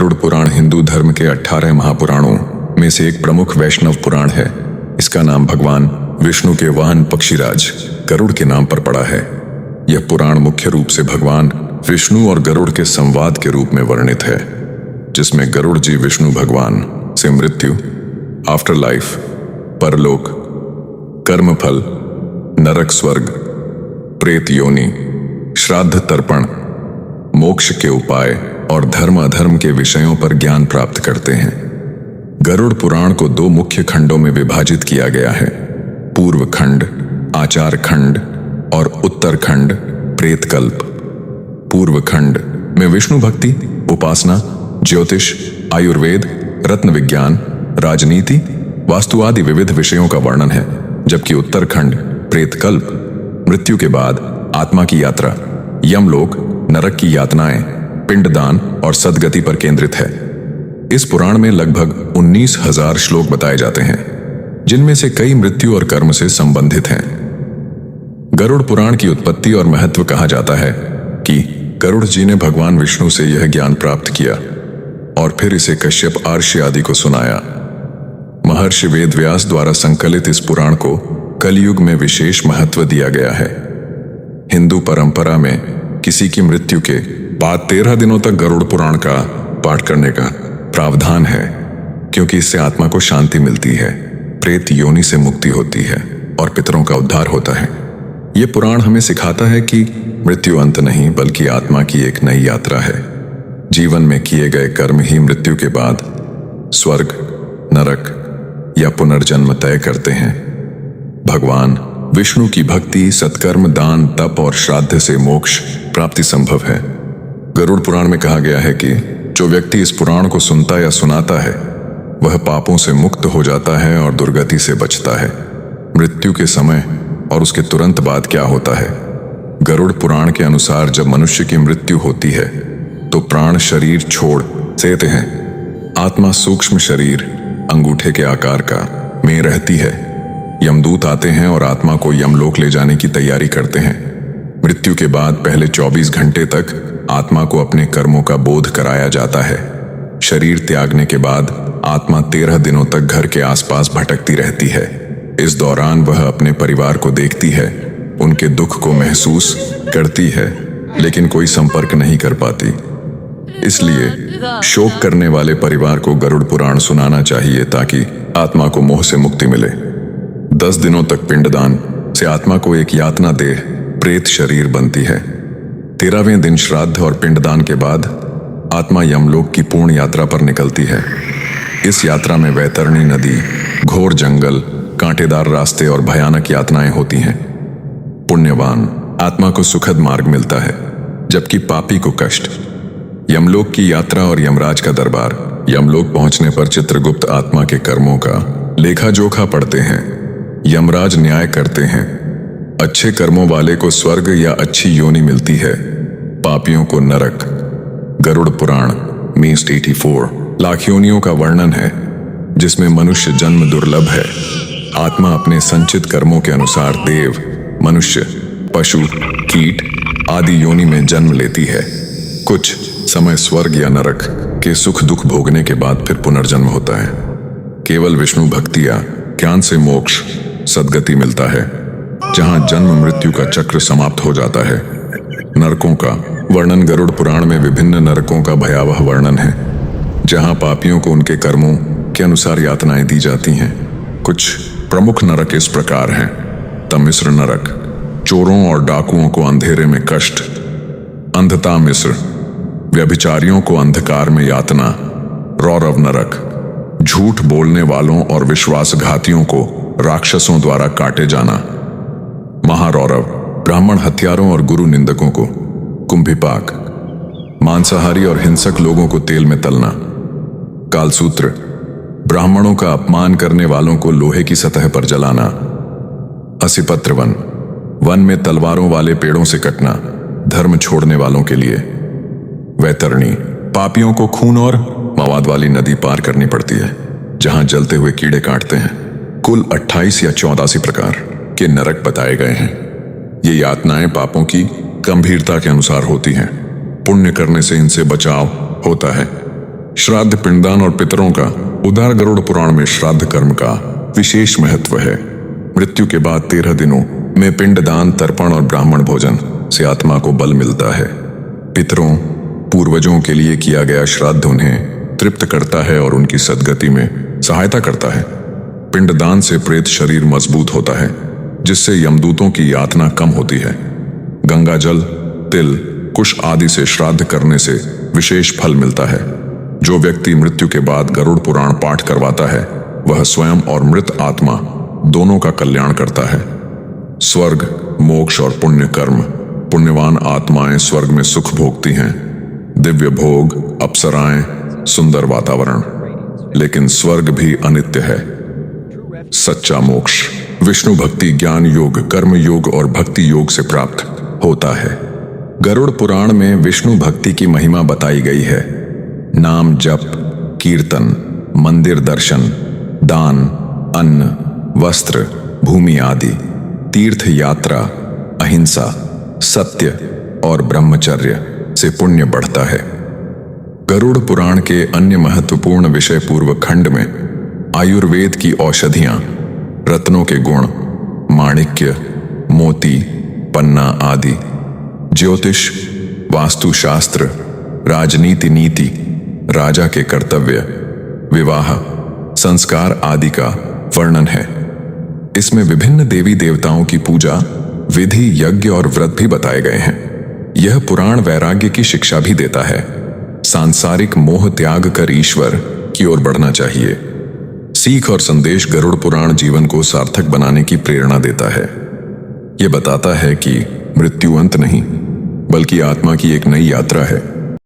गरुड़ पुराण हिंदू धर्म के 18 महापुराणों में से एक प्रमुख वैष्णव पुराण है। इसका नाम भगवान विष्णु के वाहन पक्षीराज गरुड़ के नाम पर पड़ा है। यह पुराण मुख्य रूप से भगवान विष्णु और गरुड़ के संवाद के रूप में वर्णित है, जिसमें गरुड़ जी विष्णु भगवान से मृत्यु, आफ्टर लाइफ, परलोक, कर्मफल, नरक स्वर्ग, प्रेत योनि, श्राद्ध तर्पण, मोक्ष के उपाय और धर्म अधर्म के विषयों पर ज्ञान प्राप्त करते हैं। गरुड़ पुराण को 2 मुख्य खंडों में विभाजित किया गया है, पूर्व खंड आचार खंड और उत्तर खंड प्रेतकल्प। पूर्व खंड में विष्णु भक्ति, उपासना, ज्योतिष, आयुर्वेद, रत्न विज्ञान, राजनीति, वास्तु आदि विविध विषयों का वर्णन है, जबकि उत्तरखंड प्रेतकल्प मृत्यु के बाद आत्मा की यात्रा, यमलोक, नरक की यातनाएं, पिंडदान और सद्गति पर केंद्रित है। इस पुराण में लगभग 19,000 श्लोक बताए जाते हैं, जिनमें से कई मृत्यु और कर्म से संबंधित हैं। गरुड़ पुराण की उत्पत्ति और महत्व कहा जाता है कि गरुड़ जी ने भगवान विष्णु से यह ज्ञान प्राप्त किया और फिर इसे कश्यप, आर्षि आदि को सुनाया। महर्षि वेदव्यास द्वारा संकलित इस पुराण को कलयुग में विशेष महत्व दिया गया है। हिंदू परंपरा में किसी की मृत्यु के बाद 13 दिनों तक गरुड़ पुराण का पाठ करने का प्रावधान है, क्योंकि इससे आत्मा को शांति मिलती है, प्रेत योनि से मुक्ति होती है और पितरों का उद्धार होता है। ये पुराण हमें सिखाता है कि मृत्यु अंत नहीं, बल्कि आत्मा की एक नई यात्रा है। जीवन में किए गए कर्म ही मृत्यु के बाद स्वर्ग, नरक या पुनर्जन्म तय करते हैं। भगवान विष्णु की भक्ति, सत्कर्म, दान, तप और श्राद्ध से मोक्ष प्राप्ति संभव है। गरुड़ पुराण में कहा गया है कि जो व्यक्ति इस पुराण को सुनता या सुनाता है, वह पापों से मुक्त हो जाता है और दुर्गति से बचता है। मृत्यु के समय और उसके तुरंत बाद क्या होता है? गरुड़ पुराण के अनुसार जब मनुष्य की मृत्यु होती है तो प्राण शरीर छोड़ देते हैं। आत्मा सूक्ष्म शरीर अंगूठे के आकार का में रहती है। यमदूत आते हैं और आत्मा को यमलोक ले जाने की तैयारी करते हैं। मृत्यु के बाद पहले 24 घंटे तक आत्मा को अपने कर्मों का बोध कराया जाता है। शरीर त्यागने के बाद आत्मा 13 दिनों तक घर के आसपास भटकती रहती है। इस दौरान वह अपने परिवार को देखती है, उनके दुख को महसूस करती है, लेकिन कोई संपर्क नहीं कर पाती। इसलिए शोक करने वाले परिवार को गरुड़ पुराण सुनाना चाहिए ताकि आत्मा को मोह से मुक्ति मिले। 10 दिनों तक पिंडदान से आत्मा को एक यातना देह प्रेत शरीर बनती है। 13वें दिन श्राद्ध और पिंडदान के बाद आत्मा यमलोक की पूर्ण यात्रा पर निकलती है। इस यात्रा में वैतरणी नदी, घोर जंगल, कांटेदार रास्ते और भयानक यातनाएं होती हैं। पुण्यवान आत्मा को सुखद मार्ग मिलता है, जबकि पापी को कष्ट। यमलोक की यात्रा और यमराज का दरबार। यमलोक पहुंचने पर चित्रगुप्त आत्मा के कर्मों का लेखा जोखा पढ़ते हैं। यमराज न्याय करते हैं। अच्छे कर्मों वाले को स्वर्ग या अच्छी योनि मिलती है, पापियों को नरक। गरुड़ पुराण में 84 लाख योनियों का वर्णन है, जिसमें मनुष्य जन्म दुर्लभ है। आत्मा अपने संचित कर्मों के अनुसार देव, मनुष्य, पशु, कीट आदि योनि में जन्म लेती है। कुछ समय स्वर्ग या नरक के सुख दुख भोगने के बाद फिर पुनर्जन्म होता है। केवल विष्णु भक्ति या ज्ञान से मोक्ष, सद्गति मिलता है, जहां जन्म मृत्यु का चक्र समाप्त हो जाता है। नरकों का वर्णन। गरुड़ पुराण में विभिन्न नरकों का भयावह वर्णन है, जहां पापियों को उनके कर्मों के अनुसार यातनाएं दी जाती हैं। कुछ प्रमुख नरक इस प्रकार हैं: तमिश्र नरक, चोरों और डाकुओं को अंधेरे में कष्ट। अंधता मिश्र, व्यभिचारियों को अंधकार में यातना। रौरव नरक, झूठ बोलने वालों और विश्वासघातियों को राक्षसों द्वारा काटे जाना। महारौरव, ब्राह्मण हत्यारों और गुरु निंदकों को। कुंभिपाक, मांसाहारी और हिंसक लोगों को तेल में तलना। कालसूत्र, ब्राह्मणों का अपमान करने वालों को लोहे की सतह पर जलाना। असिपत्र वन, वन में तलवारों वाले पेड़ों से कटना, धर्म छोड़ने वालों के लिए। वैतरणी, पापियों को खून और मवाद वाली नदी पार करनी पड़ती है, जहां जलते हुए कीड़े काटते हैं। कुल 28 या 84 प्रकार के नरक बताए गए हैं। ये यातनाएं पापों की गंभीरता के अनुसार होती हैं। पुण्य करने से इनसे बचाव होता है। श्राद्ध, पिंडदान और पितरों का उदार गरुड़ पुराण में श्राद्ध कर्म का विशेष महत्व है। मृत्यु के बाद 13 दिनों में पिंडदान, तर्पण और ब्राह्मण भोजन से आत्मा को बल मिलता है। पितरों, पूर्वजों के लिए किया गया श्राद्ध उन्हें तृप्त करता है और उनकी सद्गति में सहायता करता है। पिंडदान से प्रेत शरीर मजबूत होता है, जिससे यमदूतों की यातना कम होती है। गंगा जल, तिल, कुश आदि से श्राद्ध करने से विशेष फल मिलता है। जो व्यक्ति मृत्यु के बाद गरुड़ पुराण पाठ करवाता है, वह स्वयं और मृत आत्मा दोनों का कल्याण करता है। स्वर्ग, मोक्ष और पुण्य कर्म। पुण्यवान आत्माएं स्वर्ग में सुख भोगती हैं, दिव्य भोग, अप्सराएं, सुंदर वातावरण। लेकिन स्वर्ग भी अनित्य है। सच्चा मोक्ष विष्णु भक्ति, ज्ञान योग, कर्म योग और भक्ति योग से प्राप्त होता है। गरुड़ पुराण में विष्णु भक्ति की महिमा बताई गई है। नाम जप, कीर्तन, मंदिर दर्शन, दान, अन्न, वस्त्र, भूमि आदि, तीर्थ यात्रा, अहिंसा, सत्य और ब्रह्मचर्य से पुण्य बढ़ता है। गरुड़ पुराण के अन्य महत्वपूर्ण विषय पूर्व खंड में आयुर्वेद की औषधियां, रत्नों के गुण, माणिक्य, मोती, पन्ना आदि, ज्योतिष, वास्तुशास्त्र, राजनीति, नीति, राजा के कर्तव्य, विवाह, संस्कार आदि का वर्णन है। इसमें विभिन्न देवी देवताओं की पूजा, विधि, यज्ञ और व्रत भी बताए गए हैं। यह पुराण वैराग्य की शिक्षा भी देता है। सांसारिक मोह त्याग कर ईश्वर की ओर बढ़ना चाहिए। सीख और संदेश गरुड़ पुराण जीवन को सार्थक बनाने की प्रेरणा देता है। यह बताता है कि मृत्यु अंत नहीं, बल्कि आत्मा की एक नई यात्रा है।